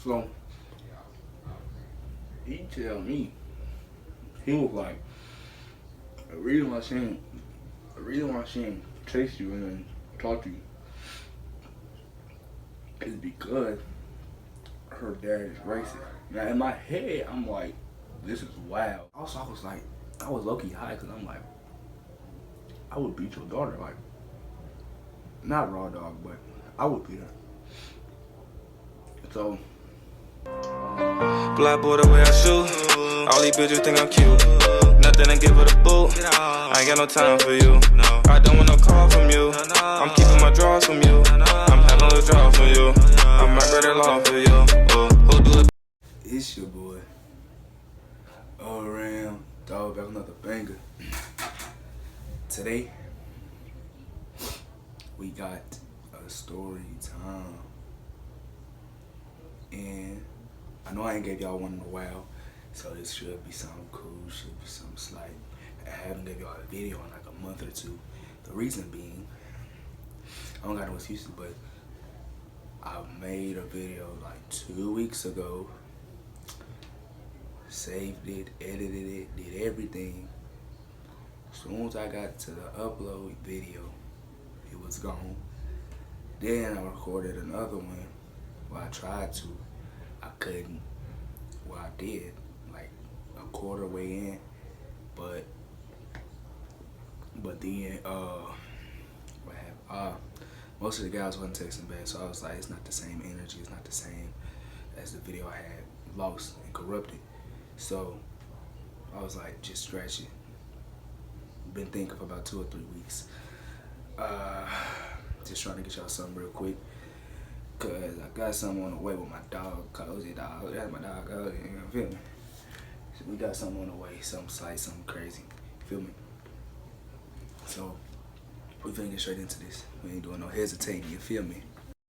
So he tell me, he was like, the reason why she ain't chase you and then talk to you is because her dad is racist. Now in my head, I'm like, this is wild. Also, I was low-key high because I'm like, I would beat your daughter, like, not raw dog, but I would beat her. So, black boy the way I shoot, all these bitches think I'm cute. Nothing to give her the boot, I ain't got no time for you. I don't want no call from you, I'm keeping my drawers from you. I'm having a draw from you, I might break the law for you. Who do it? it's your boy, Ram, dog, back another banger. Today, we got a story time. And I know I ain't gave y'all one in a while, so this should be something cool, should be something slight. I haven't gave y'all a video in like a month or two. The reason being, I don't got no excuses, but I made a video like 2 weeks ago, saved it, edited it, did everything. As soon as I got to the upload video, it was gone. Then I recorded another one. Well, I tried to. I couldn't. Well, I did, like a quarter way in, but then what happened? Most of the guys wasn't texting back, so I was like, it's not the same energy, it's not the same as the video I had lost and corrupted. So I was like, just stretch it. Been thinking for about 2 or 3 weeks. Just trying to get y'all something real quick. Cause I got something on the way with my dog, Cozy dog. That's my dog, Cozy, you feel me? So we got something on the way, something slight, something crazy, you feel me? So, we finna get straight into this. We ain't doing no hesitating, you feel me?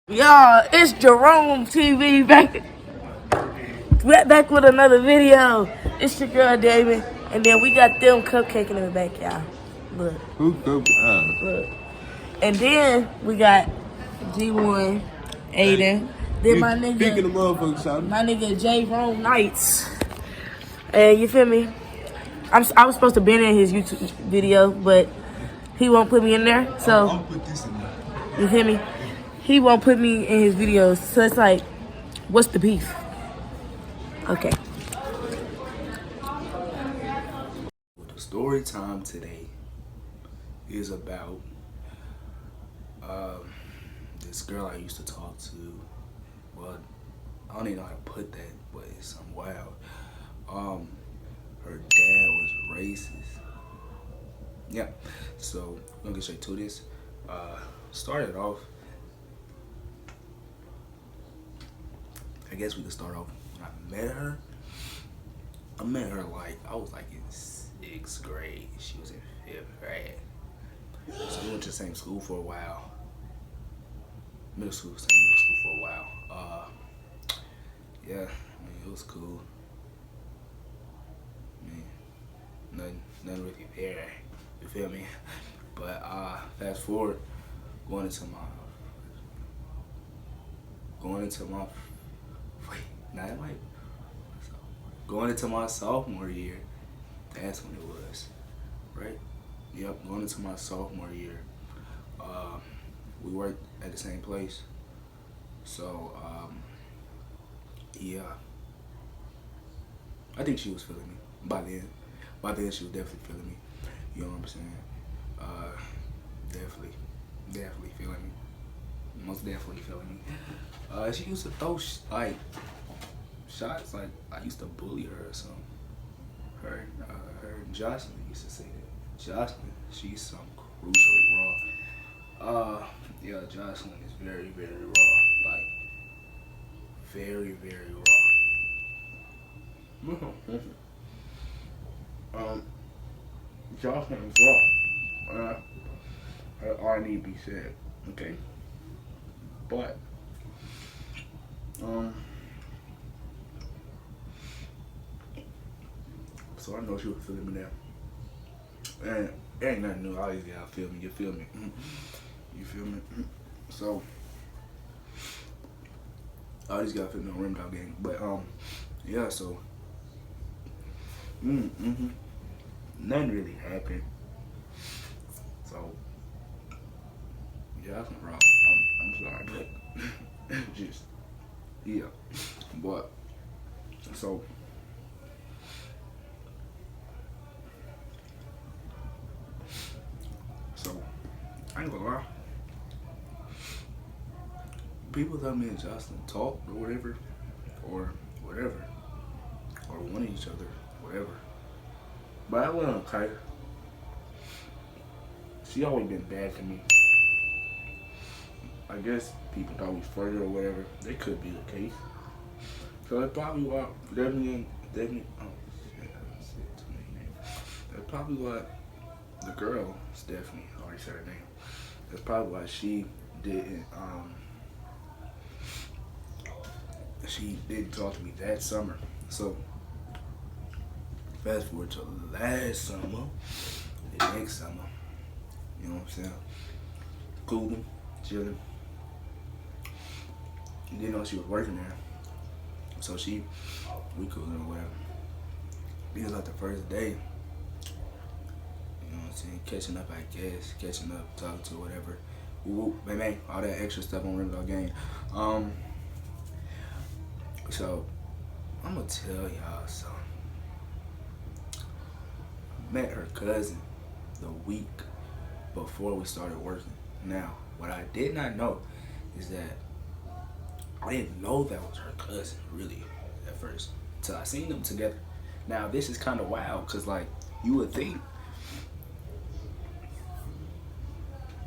Y'all, it's Jerome TV back with another video. It's your girl, David. And then we got them cupcaking in the back, y'all. Look. Who cooked? Look. And then we got G1, Aiden. Then my Picking the motherfuckers out. nigga Iamjeromeknight. And you feel me? I was supposed to be in his YouTube video, but he won't put me in there. So I'll put this in there. you feel me? He won't put me in his videos. So it's like, what's the beef? Okay. The story time today is about this girl I used to talk to. Well, I don't even know how to put that, but it's something wild. Her dad was racist. Yeah, so we're gonna get straight to this. Started off, I guess we could start off when I met her. I met her like, I was like in 6th grade. She was in 5th grade. So we went to the same school for a while. Same middle school for a while. Yeah, I mean, it was cool. I mean, nothing really there, you feel me? But fast forward, going into my sophomore year, that's when it was, right? Yep, going into my sophomore year. We worked at the same place. So, yeah. I think she was feeling me by then. By then, she was definitely feeling me. You know what I'm saying? Definitely feeling me. Most definitely feeling me. She used to throw like shots. Like I used to bully her or something. Her and Jocelyn used to say that. Jocelyn, she's something crucially raw. Yeah, Jocelyn is very, very raw. Like very, very raw. Jocelyn is raw. Her all need to be said. Okay. But so I know she was feeling me there. And it ain't nothing new. All these guys feel me. You feel me? You feel me? So I just gotta fit me on Remdawg Gang. But yeah, so nothing really happened. So yeah, I'm wrong. I'm sorry, but just yeah. But so I ain't gonna lie. People thought me and Jocelyn talked or whatever, or wanted each other, whatever. But I wasn't okay. She always been bad to me. I guess people thought we flirted or whatever. That could be the case. So that's probably why definitely. Oh shit, I said too many names. That's probably why the girl, Stephanie, I already said her name. That's probably why she didn't talk to me that summer. So fast forward to last summer, the next summer, you know what I'm saying? Cooling, chilling. Didn't know she was working there. So we cooling or whatever. It was like the first day. You know what I'm saying? Catching up, I guess. Catching up, talking to whatever. Woo, bang, all that extra stuff on Remdawg Gang. So I'm gonna tell y'all something. Met her cousin the week before we started working. Now, what I did not know is that I didn't know that was her cousin, really, at first, till I seen them together. Now, this is kind of wild, because, like, you would think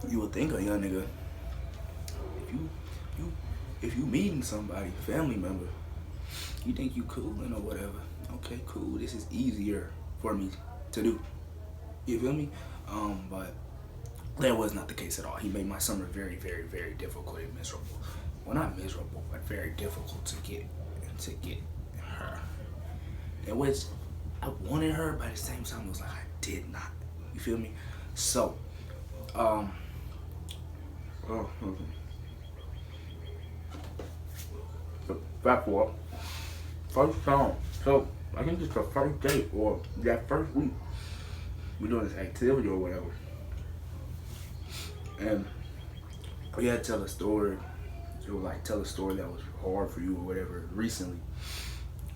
a young nigga, if you meeting somebody, family member, you think you coolin' or whatever. Okay, cool. This is easier for me to do. You feel me? But that was not the case at all. He made my summer very, very, very difficult and miserable. Well, not miserable, but very difficult to get her. In which I wanted her, but at the same time, it was like I did not. You feel me? So, fast forward. First time. So I think it's the first day or that first week we doing this activity or whatever. And we had to tell a story. It was like tell a story that was hard for you or whatever recently.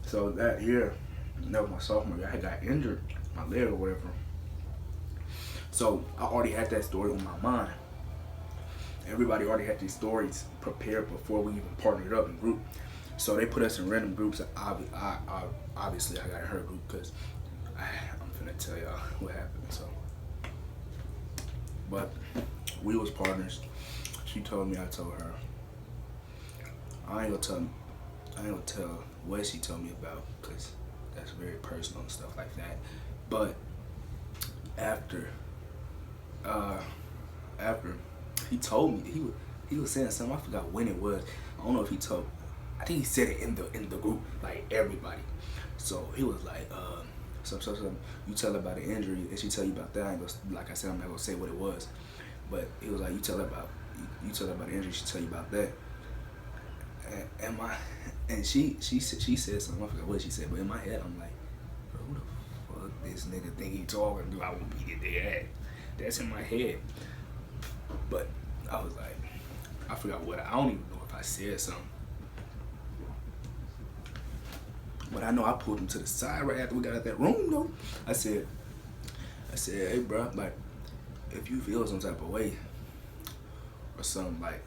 So that year, that was my sophomore year, I got injured, my leg or whatever. So I already had that story on my mind. Everybody already had these stories prepared before we even partnered up in group. So they put us in random groups. Obviously, I got in her group because I'm finna tell y'all what happened. So, but we was partners. She told me, I told her. I ain't gonna tell what she told me about because that's very personal and stuff like that. But after he told me, he was saying something. I forgot when it was. I don't know if he told. I think he said it in the group, like everybody. So he was like, so you tell her about the injury, and she tell you about that. Like I said, I'm not gonna say what it was, but he was like, you tell her about the injury, she tell you about that. And she said something. I forgot what she said, but in my head, I'm like, bro, who the fuck this nigga think he talking to? I won't beat it there. That's in my head. But I was like, I forgot what. I don't even know if I said something. But I know I pulled him to the side right after we got out that room, though. I said, hey, bro, like, if you feel some type of way or something, like,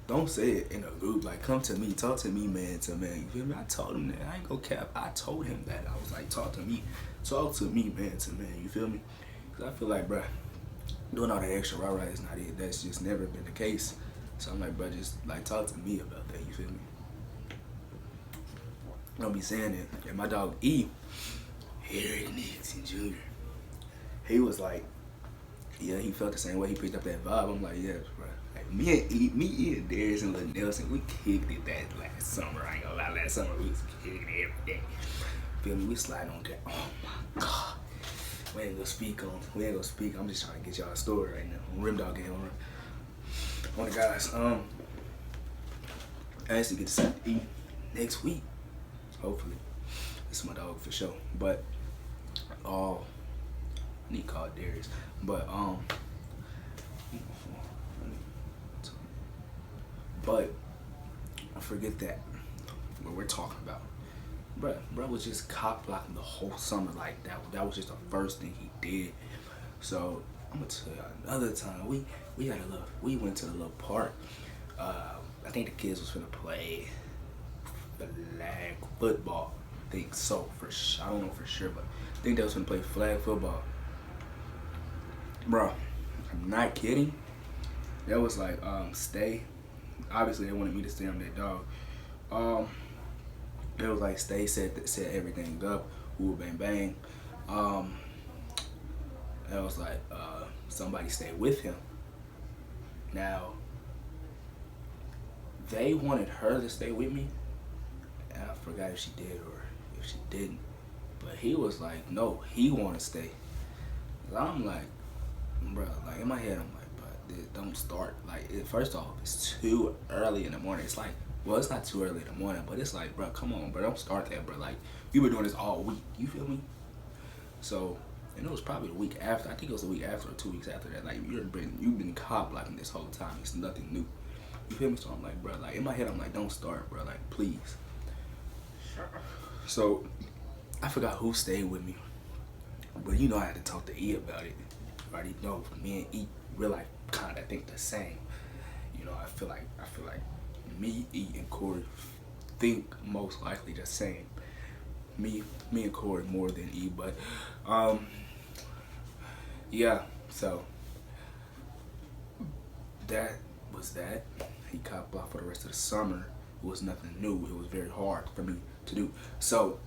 don't say it in a group. Like, come to me, talk to me, man to man. You feel me? I told him that. I ain't gonna cap. I told him that. I was like, talk to me, man to man. You feel me? Cause I feel like, bro, doing all that extra rah-rah is not it. That's just never been the case. So I'm like, bro, just like talk to me about that. You feel me? Don't be saying it. And my dog E, Eric Nixon Jr., he was like, yeah, he felt the same way. He picked up that vibe. I'm like, yeah, bro. Like, me and Darius and Lil Nelson, we kicked it that last summer. I ain't gonna lie, last summer we was kicking it every day. Feel me? We slide on that. Oh my God. We ain't gonna speak. I'm just trying to get y'all a story right now. Remdawg Gang on the guys. I actually get to sit to eat next week. Hopefully. It's my dog for sure. But I need to call Darius. But I forget that what we're talking about. Bruh was just cop blocking the whole summer like that. That was just the first thing he did. So I'm gonna tell you another time. We went to the little park. I think the kids was finna play flag football. I think so for sure. I don't know for sure, but I think they was finna play flag football. Bro, I'm not kidding. That was like stay. Obviously they wanted me to stay on that dog. It was like stay, set everything up. Ooh, bang bang. It was like somebody stay with him. Now they wanted her to stay with me, and I forgot if she did or if she didn't. But he was like, no, he want to stay. And I'm like, bro, like in my head, I'm like, bro, don't start. Like, first off, it's too early in the morning. It's like, well, it's not too early in the morning, but it's like, bro, come on, bro, don't start that, bro. Like, you been doing this all week. You feel me? So, and it was probably the week after. I think it was the week after or 2 weeks after that. Like, you've been cop blocking this whole time. It's nothing new. You feel me? So I'm like, bro, like in my head, I'm like, don't start, bro. Like, please. So I forgot who stayed with me, but you know I had to talk to E about it. You already know, me and E real life kind of think the same. You know, I feel like me, E, and Corey think most likely the same. Me and Corey more than E, but yeah. So that was that. He cop blocked for the rest of the summer. It was nothing new. It was very hard for me to do. So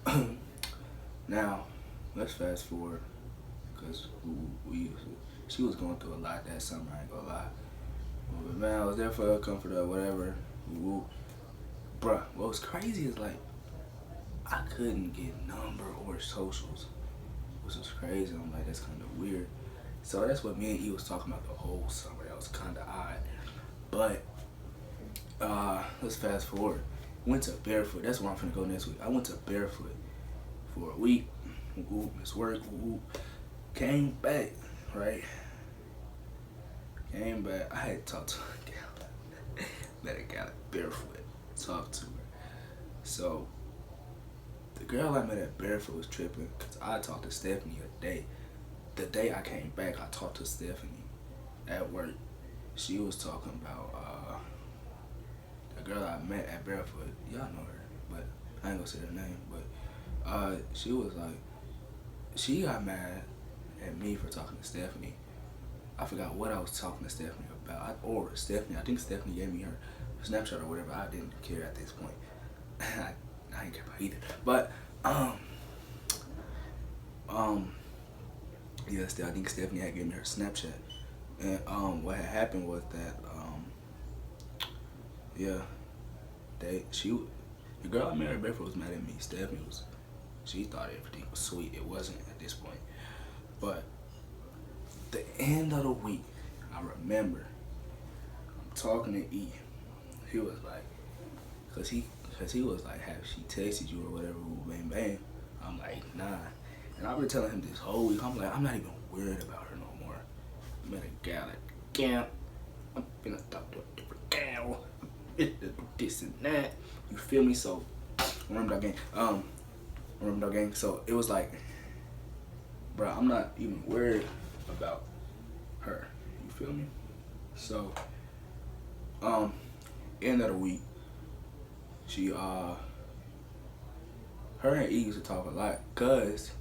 now let's fast forward, because she was going through a lot that summer. I ain't gonna lie. But man, I was there for her, comfort her, whatever. Bruh, what was crazy is like I couldn't get number or socials, which was crazy. I'm like, that's kind of weird. So that's what me and E was talking about the whole summer. That was kind of odd. But let's fast forward. Went to Barefoot. That's where I'm finna go next week. I went to Barefoot for a week. Miss work. Came back, right? Came back. I had talked to a gal. Met a gal at Barefoot. Talked to her. So the girl I met at Barefoot was tripping because I talked to Stephanie the day I came back. I talked to Stephanie at work. She was talking about the girl I met at Barefoot. Y'all know her, but I ain't gonna say her name. But she was like, she got mad at me for talking to Stephanie. I forgot what I was talking to Stephanie about. I think Stephanie gave me her Snapchat or whatever. I didn't care at this point. I ain't care about either. But yeah, I think Stephanie had given me her Snapchat. And what had happened was that the girl I married Barefoot was mad at me. Stephanie she thought everything was sweet. It wasn't at this point. But the end of the week, I remember I'm talking to E. He was like, cause he was like, have she texted you or whatever, bang bang. I'm like, nah. And I've been telling him this whole week, I'm like, I'm not even worried about her no more. I met a gal at camp. I'm finna talk to a different gal. This and that. You feel me? So, remember that gang. So it was like, bro, I'm not even worried about her. You feel me? So, end of the week, she her and E used to talk a lot, cause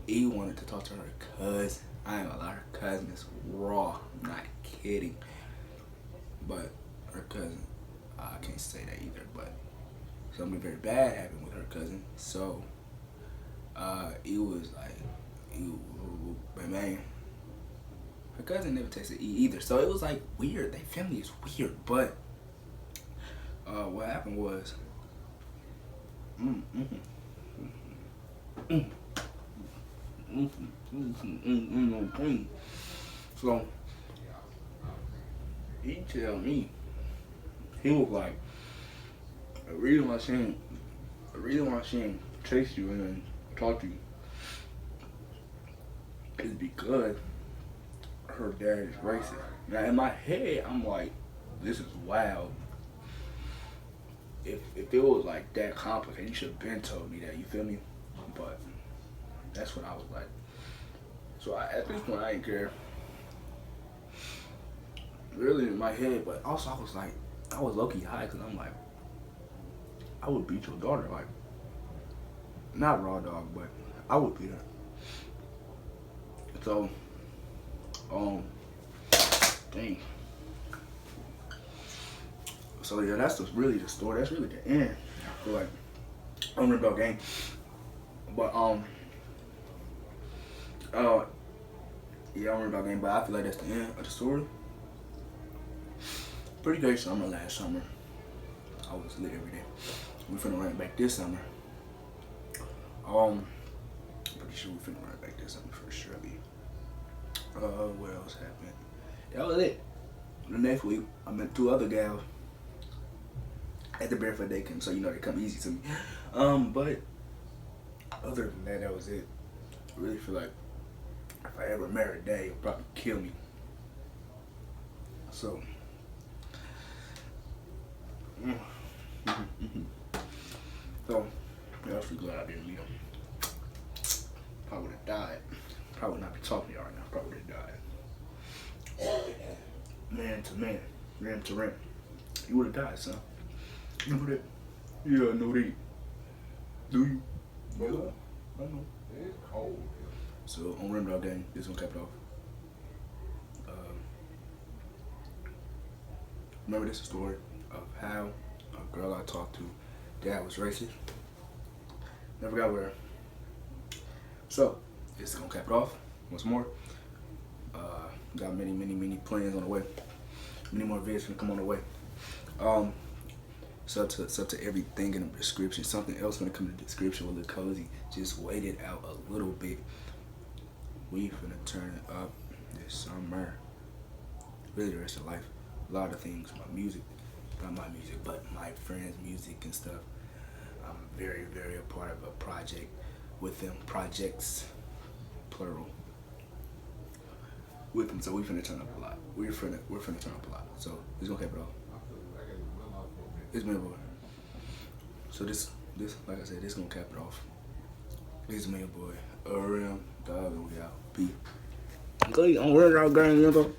E wanted to talk to her cousin. I ain't gonna lie, her cousin is raw. I'm not kidding. But her cousin, I can't say that either, but something very bad happened with her cousin. So E was like, man, her cousin never texted E either. So it was like weird. Their family is weird. But what happened was, so he tell me he was like, the reason why she ain't chase you and then talk to you is because her dad is racist. Now in my head, I'm like, this is wild. If it was like that complicated, you should have been told me that. You feel me? But that's what I was like. So at this point, I didn't care. Really in my head, but also I was like, I was low-key high because I'm like, I would beat your daughter, like, not raw dog, but I would beat her. So, dang. So yeah, that's really the story. That's really the end. I feel like on Remdawg Gang, but yeah, on Remdawg Gang, but I feel like that's the end of the story. Pretty great summer last summer. I was lit every day. We finna run it back this summer. Pretty sure we finna run it back this summer for sure. What else happened? That was it. The next week, I met 2 other gals at the Barefoot Day Camp, so you know they come easy to me. But other than that, that was it. I really feel like if I ever marry a day, it'll probably kill me. So. So, yeah, I was really glad I didn't meet him. Probably would have died. Probably would not be talking to y'all right now. Probably would have died. Man to man, ram to ram. You would have died, son. You know that? Yeah, I know that. Do you? Yeah, I know. It's cold. So on Remdawg Gang, this one kept off. Remember this story of how a girl I talked to, dad was racist. Never got with her. So this is gonna cap it off once more. Got many plans on the way. Many more videos gonna come on the way. It's up to everything in the description. Something else gonna come in the description with a cozy. Just wait it out a little bit. We finna turn it up this summer. Really the rest of life. A lot of things, my music, not my music, but my friends' music and stuff. I'm very a part of a project with them. Projects, plural. With them, so we finna turn up a lot. We're finna turn up a lot. So it's gonna cap it off. It's been a boy. So this, like I said, this gonna cap it off. This is me, boy. remdawgway out. Peace. Go on Remdawg Gang, you know.